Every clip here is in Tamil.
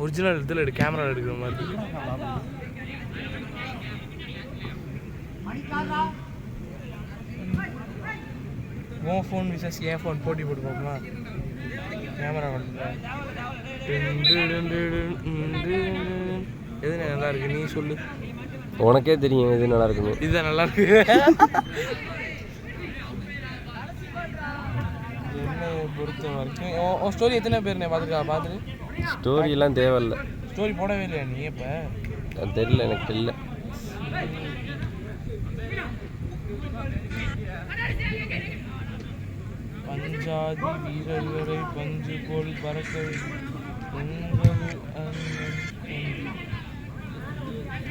ஒரிஜினல் இதில் கேமரா எடுக்கிற மாதிரி. உன் ஃபோன் விசஸ் என் ஃபோன் போட்டி போட்டு பார்ப்போமா? கேமரா எது நல்லா இருக்கு நீ சொல்லு. உனக்கே தெரியும் எது நல்லா இருக்குன்னு. இதுதான் நல்லா இருக்கு. என்னை பொறுத்த வரைக்கும் உன் ஸ்டோரி எத்தனை பேர் பார்த்துட்டு? ஸ்டோரியெல்லாம் தேவையில்லை. ஸ்டோரி போடவே இல்லையா நீ? இப்போ அது தெரியல, எனக்கு தெரியல. பஞ்சாதி வீரர்களை பஞ்சு போல் பறக்க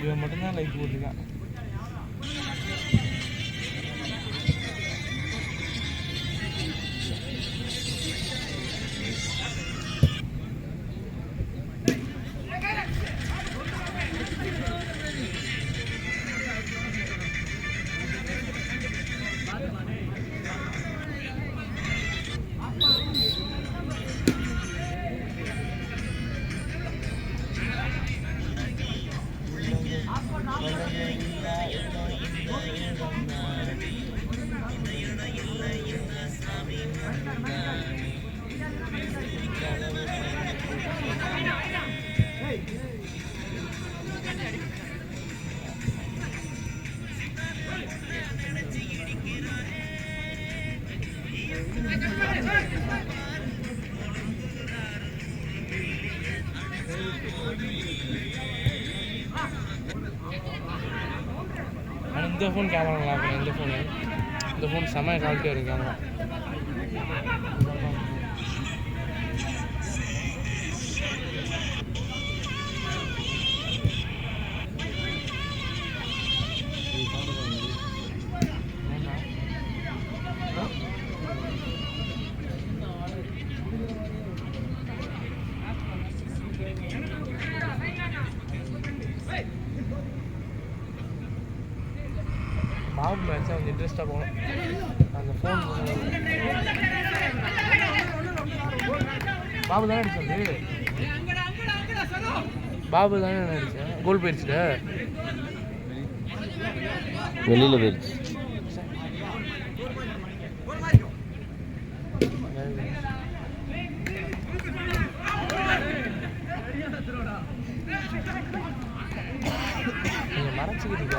இவன் மட்டும்தான் லைக் போட்டிருக்கான். இந்த ஃபோன் கேமரா நல்லா இருக்கும். இந்த ஃபோன் செம்ம குவாலிட்டியாக இருக்குது கேமரா. பாபு மேட்ச் கொஞ்சம் இன்ட்ரெஸ்ட்டாக போகணும். அந்த ஃபோன் பாபு தானே அடிச்சது. பாபு தானே அடிச்சேன். கோல் போயிடுச்சுல, வெளியில் போயிடுச்சு. நீங்கள் மறைச்சிக்கிட்டீங்க.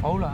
ஃபவுலா?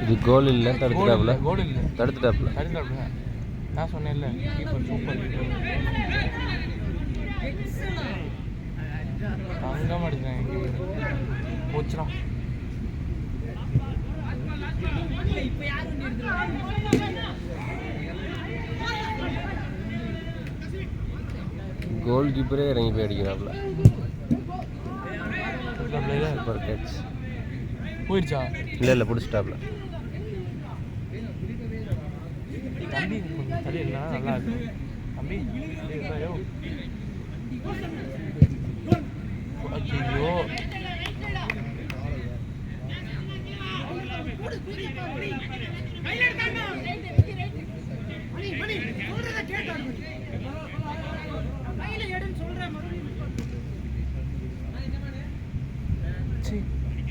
இது கோல் இல்லை, தடுத்துட்டாப்புல. கோல் இல்லை, தடுத்துட்டாப்புல. தடுத்துட்டாப்புல. நான் சொன்னேன்ல கீப்பர் சூப்பர் கீப்பர். தங்கமாக அடிக்கிறாங்க கீப்பர். போச்சுனா கோல் கீப்பரே இறங்கி போய் அடிக்கிறாப்புல. Super catch. போயிடுச்சா? இல்லை பிடிச்சிட்டாப்புல. தம்பி தள்ளி இல்லைனா நல்லா இருக்கும். தம்பி ஐயோ ஐயோ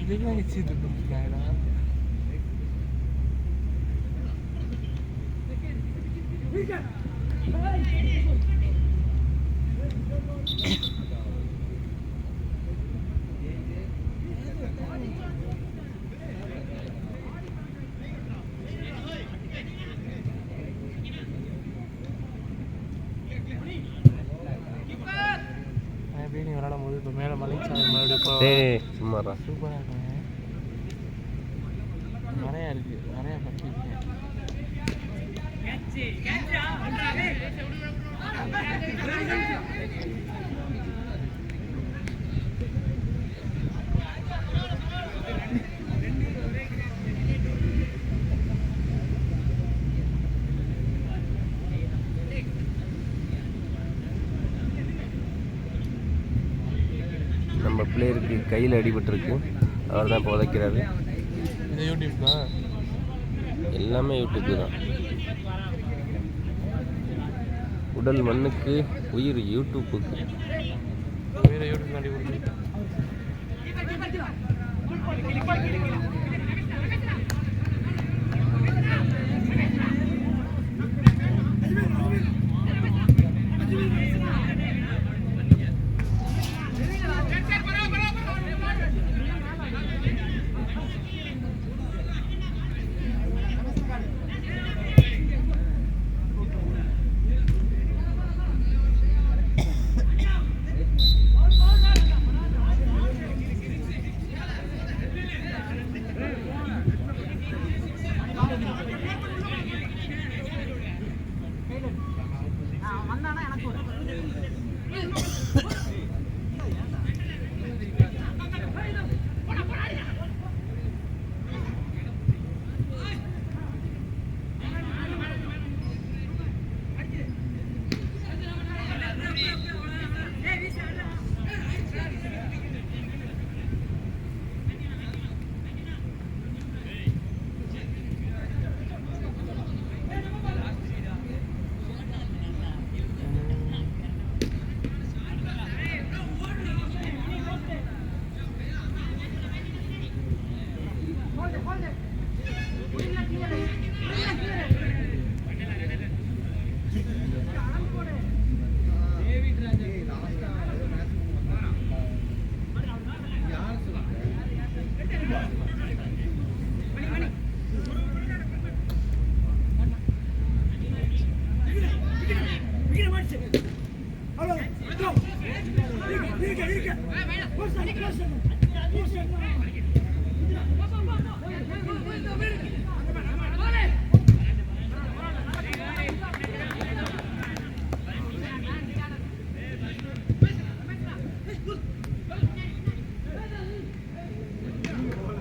இதுதான் வச்சுட்டு கொடுத்துருக்காங்கடா. எப்படி நீ விளாடும் போது இப்போ மேலே மலைச்சாலை மறுபடியும் இப்போ சும்மாரா சூப்பராக இருக்குங்க. நிறையா இருக்குது, நிறையா பற்றிருக்கேன். நம்ம பிளேயருக்கு கையில் அடிபட்டிருக்கு, அவர் தான் இப்போ உதைக்கிறாரு. இது யூடியூப்க்கா? எல்லாமே யூடியூப்பு தான். உடல் மண்ணுக்கு, உயிர் யூடியூப்புக்கு. வேறு யூடியூப் காண்டி கொடுத்து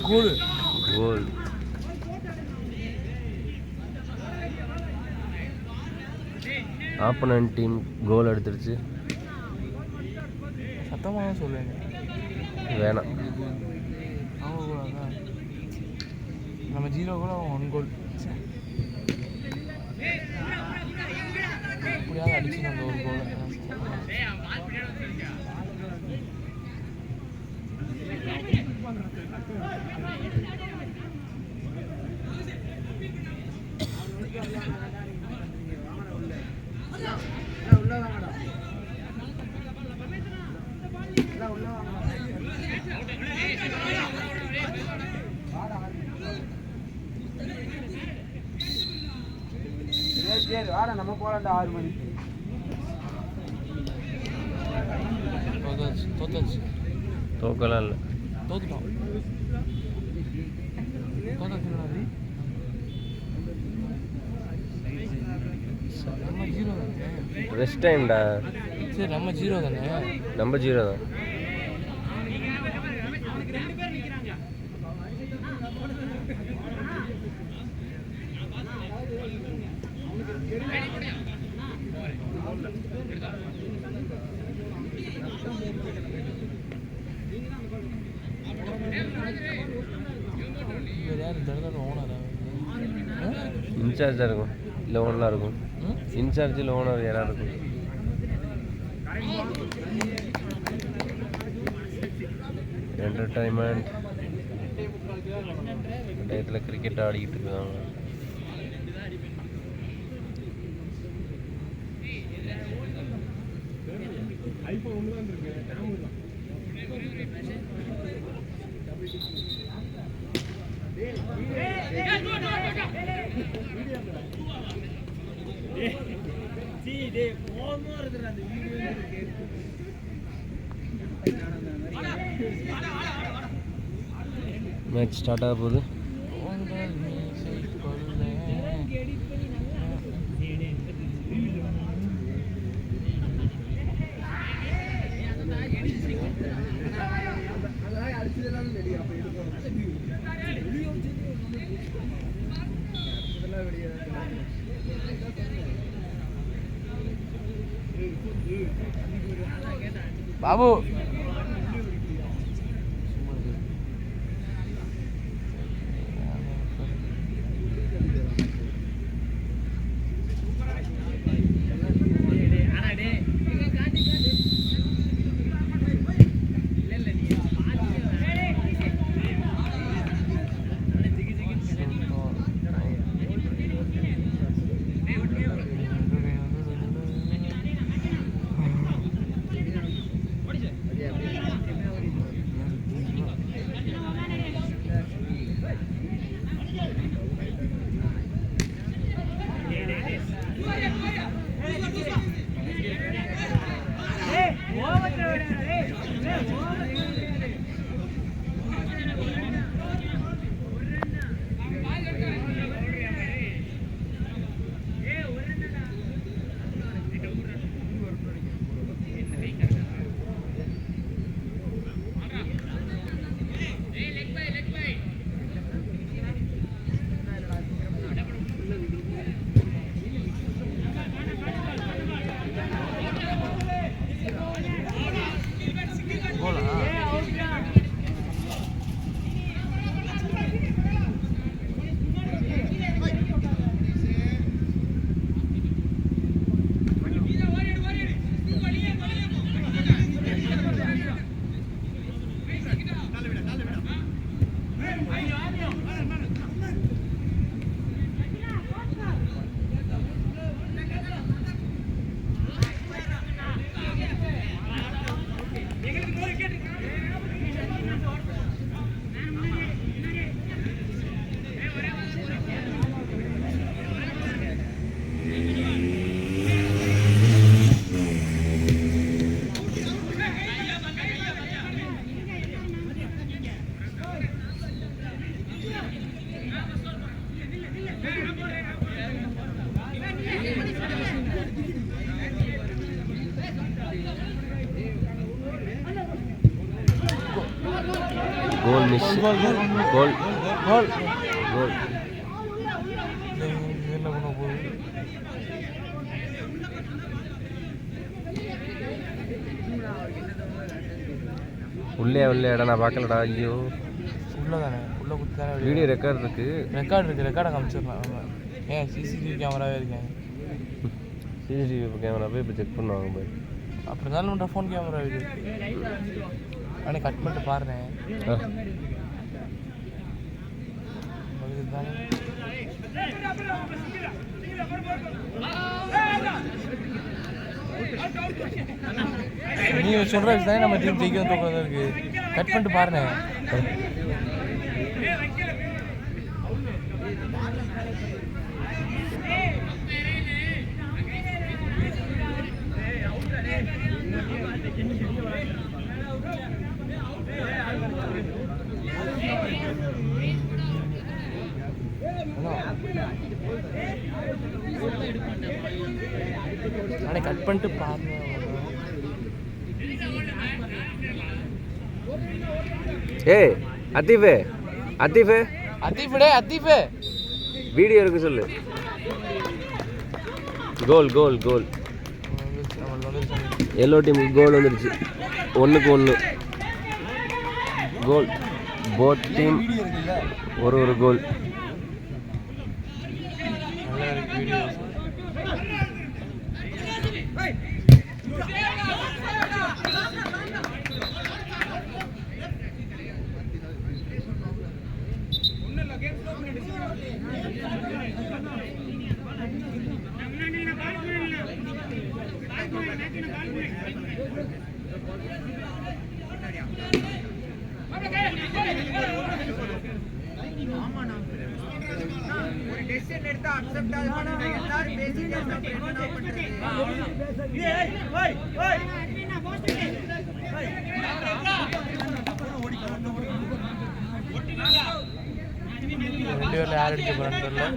கோல் கோல். ஆப்போனன்ட் டீம் கோல் எடுத்துருச்சு. சத்தமாக தான் சொல்லுவேங்க. வேணாம், அவங்க கூட தான் நம்ம 0 கூட 1 கோல் எப்படியாவது அடிச்சு நம்ம ஒரு கோல். சரி வாடா நம்ம போகலாம்டா 6 மணிக்கு. தோத்தாச்சு தோக்கலாம் இல்லை தோத்துட்டோம் நம்ம 0 தானே ரெஸ்ட் டைம்டா. சரி நம்ம 0 தானே நம்ம 0 தான். இன்சார்ஜாக இருக்கும் இல்லை ஓனராக இருக்கும். இன்சார்ஜ் இல்லை ஓனர் யாராக இருக்கும். என்டர்டைன்மெண்ட் டயத்தில் கிரிக்கெட் ஆடிக்கிட்டு இருக்காங்க. மேட்ச் ஸ்டார்ட் ஆக போகுது. Babu goal miss. Goal goal goal. என்ன பண்ண போகுது? உள்ளே உள்ளேடா நான் பார்க்கலடா. ஐயோ உள்ள தானே உள்ள கொடுத்தானே. வீடியோ ரெக்கார்ட் இருக்கு. ரெக்கார்டை காமிச்சிடலாம். ஆமாம் ஏன் சிசிடிவி கேமராவே இருக்கேன். சிசிடிவி கேமரா போய் இப்போ செக் பண்ணுவாங்க போய். அப்படி இருந்தாலும் உண்ட ஃபோன் கேமரா இது ஆனால் கட் பண்ணிட்டு பாருறேன். நீ சொல்கிற வச்சு தானே நம்ம டீம் ஜெயிக்க தோக்கிறதா இருக்கு. கட் பண்ணிட்டு பாருங்க. அடே கட் பண்ணிட்டு பாருங்க. ஏய் அத்தீஃபே அத்தீஃபே அத்தீஃபே அத்தீஃபே வீடியோ இருக்கு சொல்லு. கோல் கோல் கோல். எல்லோ டீமுக்கு கோல் வந்துருச்சு. 1-1 கோல். போத் டீம் ஒரு கோல். ரெண்டு பேர்ல யார் அடிக்க போறான்னு தெரியல.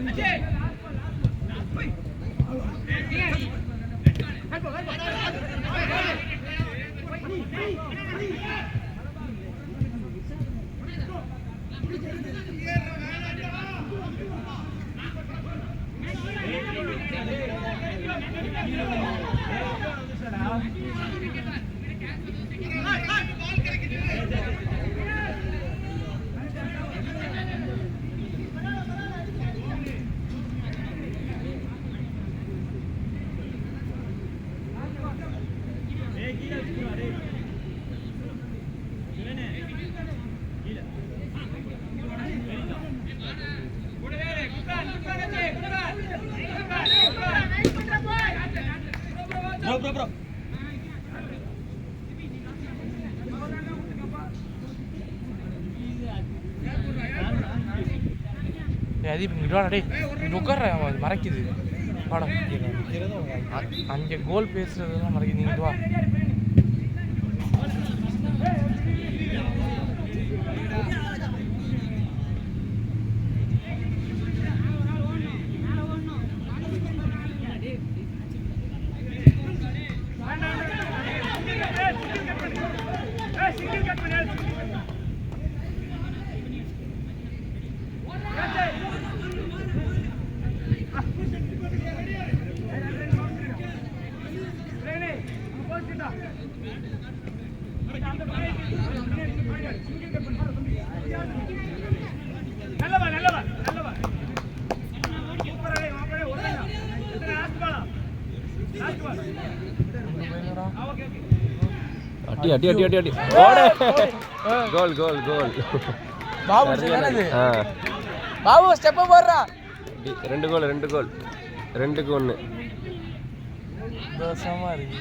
உட்கார மறைக்குது பாடம். அங்கே கோல் பேசுறதுலாம் மறைக்குது. நீங்க வா. அடி அடி அடி அடி அடி ஓடு. கோல் கோல் கோல். பாபு பாபு ஸ்டெப் போடுறா. 2 கோல் 2-1. தோசமா இருக்கு.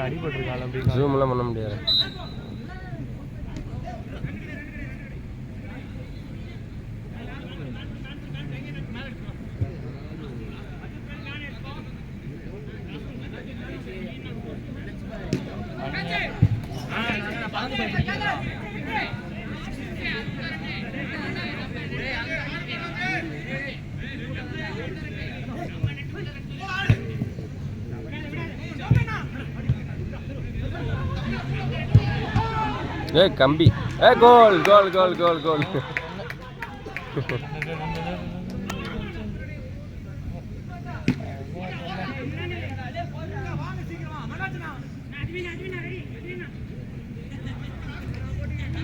அடிபட்டிருக்காள் அப்படி ஜூம்லாம் பண்ண முடியாது. கம்பி கோல் கோல் கோல் கோல் கோல்.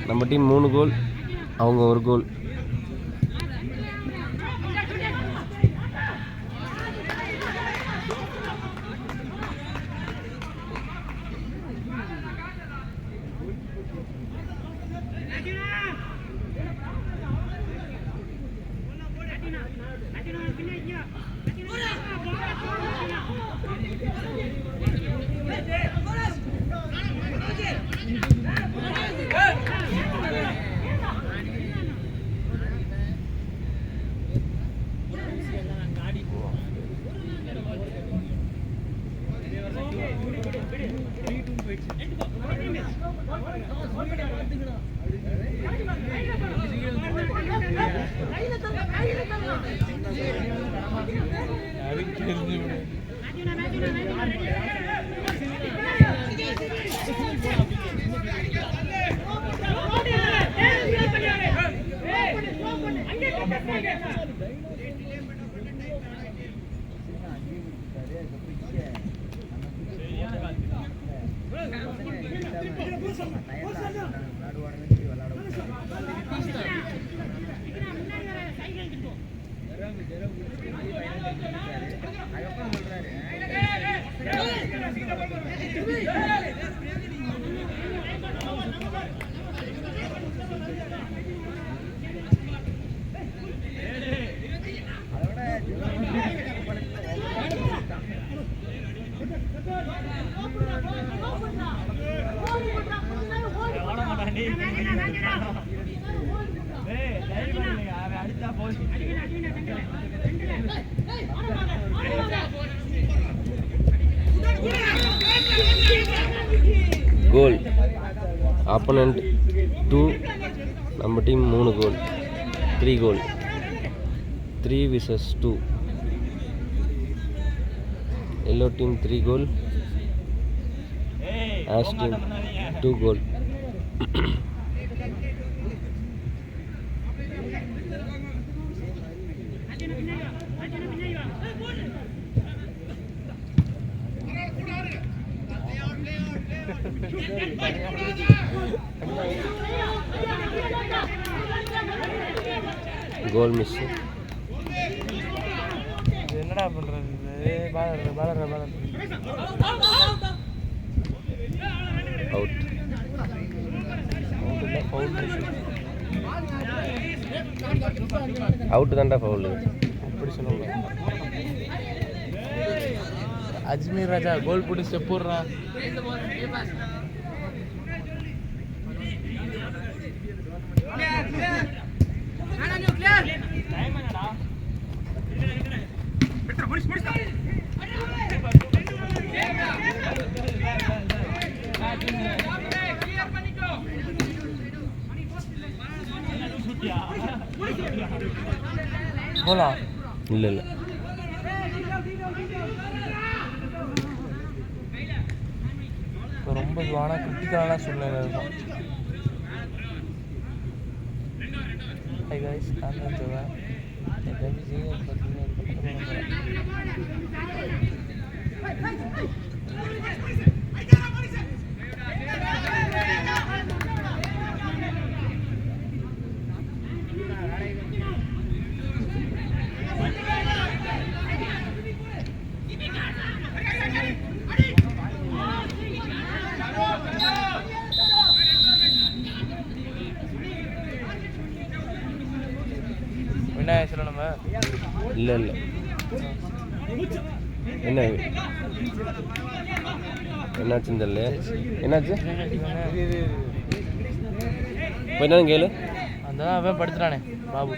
நம்ம டீம் 3 கோல், அவங்க 1 கோல். கோல் ஆப்போனன்ட் 2, நம்ம டீம் 3 கோல், 3 கோல், 3 vs 2. yellow team 3 goal, ash team 2 goal. கோல் மிஸ். என்னடா பண்றது? பாலர் அவுட். அவுட் தான்டா, ஃபவுல். அப்படி சொல்லுங்க. அஜ்மீர் ராஜா கோல் போட்டு ஸ்டெப் போடுறான். போலா இல்லை இல்லை, ரொம்ப இதுவான கிரிட்டிக்கலான சூழ்நிலை இருக்கும். ஹை கைஸ், நான் தான் ஜெவா. விநாயகர் நம்ம இல்லை இல்லை, என்ன என்னாச்சுன்னு தெரியல. என்னாச்சு இப்போ என்னன்னு கேளு. அந்த அவன் படுத்துறானே பாபு,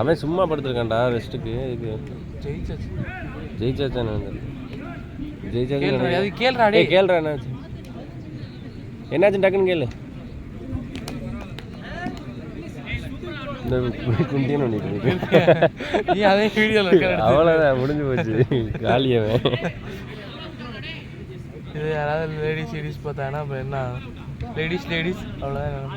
அவன் சும்மா படுத்துருக்கான்டா ரெஸ்ட்டுக்கு. இதுக்கு ஜெயிச்சாச்சு. ஜெயிச்சாச்சானு ஜெயிச்சாச்சு. அது கேளுடா டேய். கேளுடா என்னாச்சு என்னாச்சு டக்குன்னு கேளு. இந்த குண்டின்னு ஒன்று நீ அதே வீடியோவில் அவ்வளோதான் முடிஞ்சு போச்சு. காலியவன் இது யாராவது லேடிஸ் லேடிஸ் பார்த்தாங்கன்னா இப்போ என்ன லேடிஸ் அவ்வளோதான்.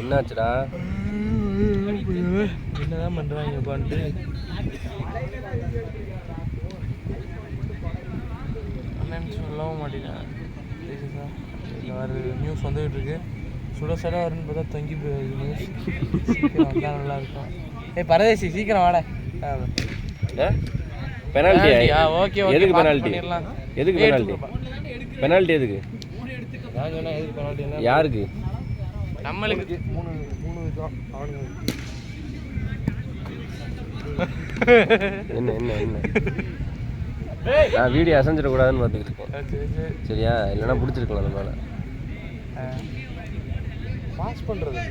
என்னாச்சுடா? என்னதான் பண்ணுறாங்க உட்காந்துட்டு? அண்ணன் சொல்லவும் மாட்டேங்கிறேன். இந்த மாதிரி நியூஸ் வந்துகிட்டு இருக்கு. சுட சுட வருன்னு பார்த்தா தொங்கி போயிருக்கு நியூஸ். வந்தால் நல்லா இருக்கும். பரதேசி சீக்கிரம் வாட. பெனால்ட்டியா? ஓகே எதுக்கு பெனால்ட்டி? எதுக்கு பெனால்ட்டி? பெனால்ட்டி எதுக்கு? நான் சொன்னேன் எதுக்கு பெனால்ட்டி? யாருக்கு? நம்மளுக்கு மூணு தான் அவனுங்க. என்ன என்ன என்ன நான் வீடியோ அசைஞ்சிடக்கூடாதுன்னு பார்த்துக்கிட்டு இருக்கேன். சரியா? இல்லைன்னா பிடிச்சிருக்கலாம் அந்த மேலே. பாஸ் பண்ணுறது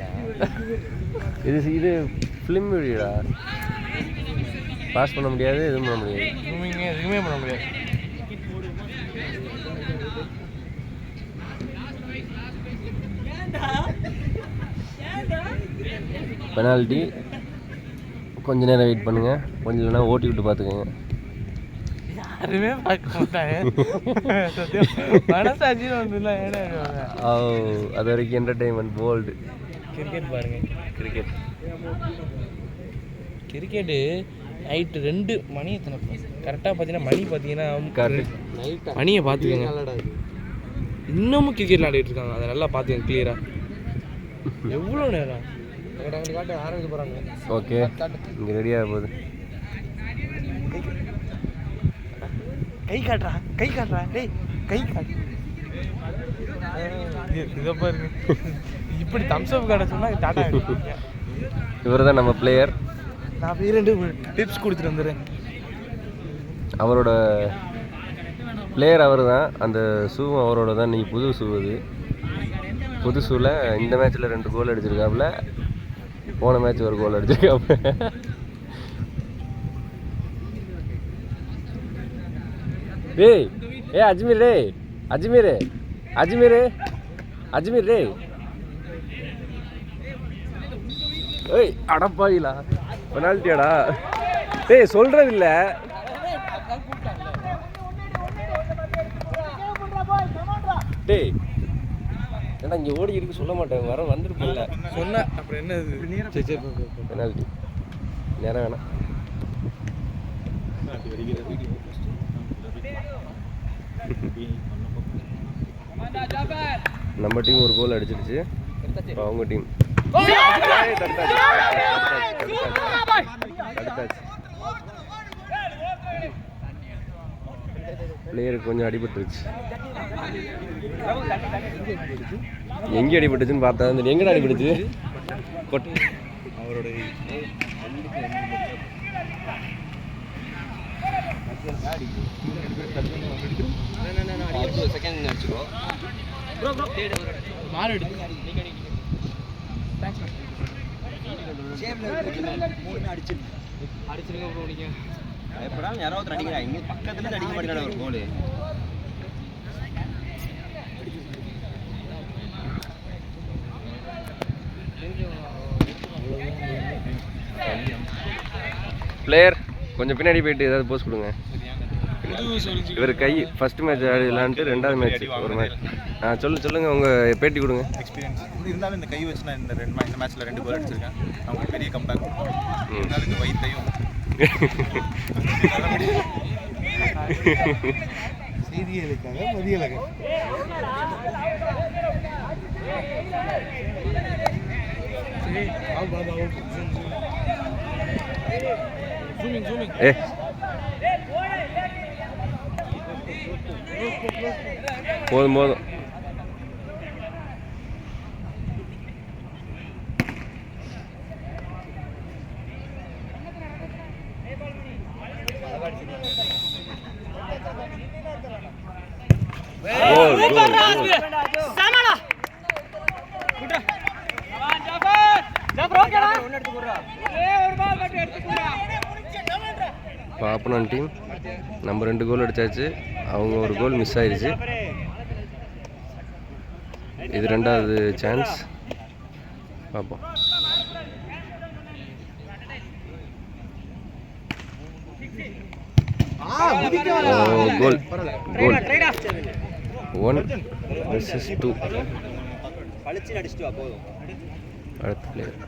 இது இது ஃபிலிம் வீடியோடா. பாஸ் பண்ண முடியாது, எதுவும் பண்ண முடியாது. எதுவுமே பண்ண முடியாது. பெனால்ட்டி. கொஞ்ச நேரம் வெயிட் பண்ணுங்க, கொஞ்சம் இல்லைனா ஓட்டி விட்டு பார்த்துக்கோங்க. யாருமே பார்க்க மாட்டாங்க. மனசாட்சியில் வந்து அது வரைக்கும் என்டர்டெயின்மெண்ட் போல்டு. கிரிக்கெட் பாருங்க. கிரிக்கெட்டு நைட்டு 2 மணி எத்தனை கரெக்டாக பார்த்தீங்கன்னா மணியை பார்த்துக்கோங்க. இன்னமும் கிரிக்கெட் விளையாடிட்டு இருக்காங்க. அதை நல்லா பார்த்துக்கங்க கிளியராக. எவ்வளோ நேரம் காட்டு ஆரம்பிக்க போகிறாங்க. ஓகே, இங்கே ரெடியாக போகுது. கை காட்டுறா டேய், கை காட்டு. இதை பாருங்க. இப்படி தம்ஸ் அப் காட்ட சொன்னால் டாட்டா. இவர் தான் நம்ம பிளேயர். நான் போய் 2 டிப்ஸ் கொடுத்துட்டு வந்துடுறேன். அவரோட பிளேயர் அவர் தான். அந்த ஷூவும் அவரோட தான். நீங்கள் புது ஷூ. அது புது ஷூவில் இந்த மேட்ச்சில் 2 கோல் அடிச்சிருக்காப்புல. போன மேட்ச் ஒரு கோல் அடிச்சிருக்காப்புல. டேய் அஜ்மீர் டே ஏய் அடப்பாயிலா, பெனால்ட்டியாடா? டேய் சொல்றது இல்ல. டேய் ஏன்னா இங்கே ஓடி இருக்கு சொல்ல மாட்டேன். வந்துருப்பில்ல சொன்ன அப்புறம் என்ன இது? பெனால்ட்டி நேரம் வேணாம். நம்ம டீம் ஒரு கோல் அடிச்சிருச்சு. அவங்க டீம் பிளேயருக்கு கொஞ்சம் அடிபட்டுருச்சு. எங்கே அடிபட்டுச்சுன்னு பார்த்தா எங்கடா அடிபட்டுச்சு? அவரோட செகண்ட் அடிச்சுக்கோ. மாறு அடிச்சிருங்க ப்ரோ. நீங்க எப்படாம யாராவது அடிக்கிறாங்க. இங்கே பக்கத்துல அடிக்க மாட்டேங்கிறாங்க ஒரு கோல். பிளேயர் கொஞ்சம் பின்னாடி போயிட்டு ஏதாவது போஸ்ட் கொடுங்க. இவர் கை ஃபர்ஸ்ட் மேட்ச் விளையாண்டுட்டு 2வது மேட்ச் ஒரு மேட்ச் சொல்லுங்க உங்கள் பேட்டி கொடுங்க. எக்ஸ்பீரியன்ஸ் இருந்தாலும் இந்த கை வச்சு நான் இந்த மேட்ச்சில் 2 கோல் அடிச்சிருக்கேன். அவங்க பெரிய கம்பேக். இருந்தாலும் இந்த வயிற்றையும் செய்திகளுக்காக மதியழகு. போதும் போதும். பாப்பனன் டீம் நம்ம 2 கோல் அடிச்சாச்சு, அவங்க ஒரு கோல் மிஸ் ஆயிடுச்சு. இது 2வது சான்ஸ். பார்ப்போம். கோல் கோல் 1 vs 2. அடுத்த பிளேயர்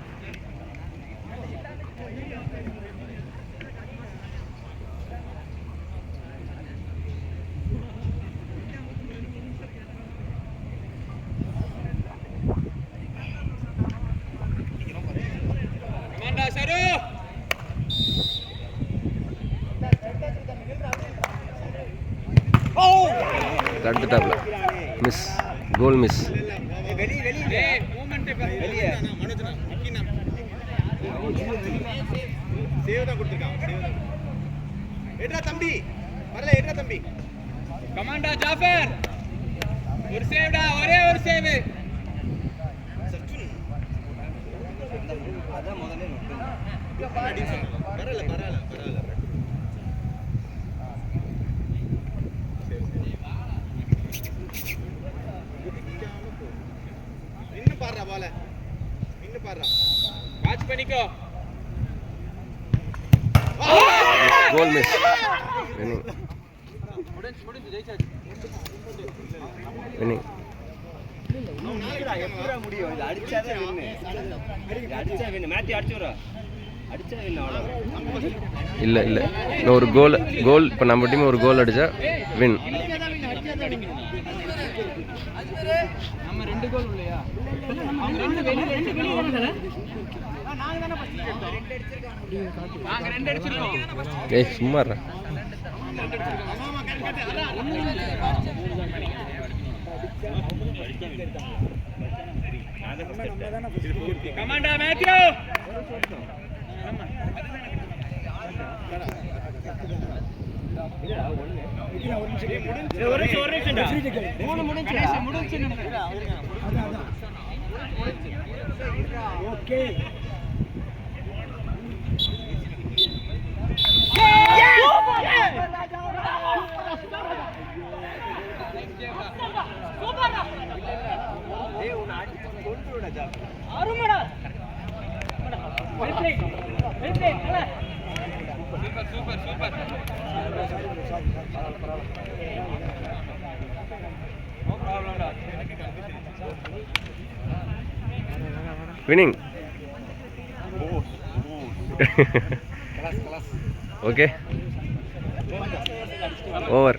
தடுத்துட்டாப்ல. Miss, goal miss. கமாண்டா ஜாஃபர், ஒரு சேவ்டா, ஒரே ஒரு சேவ். அதான் முதல்ல பரவாயில்ல. இன்னும் பாடுறா பால, இன்னும் பாடுறா, வாட்ச் பண்ணிக்கோ. கோல் மிஸ். முடிஞ்சு ஜெயிச்சாச்சு. வின்னிங். எப்படா முடியும்? இது அடிச்சாதான் வின்னு. அடிச்சா வின்னு. மேட்ச் அடிச்சுறா. அடிச்சா வின்னு அவ்வளவுதான். இல்ல இல்ல, இன்னொரு கோல் இப்போ நம்ம டீம் ஒரு கோல் அடிச்சா வின். நம்ம 2 கோல் இல்லையா? அவங்க 2 வெளிய வரல. நாங்க தான ஃபர்ஸ்ட் எடுத்தோம். 2 அடிச்சிருக்கோம். நாங்க 2 அடிச்சிருக்கோம். ஏய் சும்மா இருடா. கமாண்டா Matthew. Okay. Winning. Okay, over.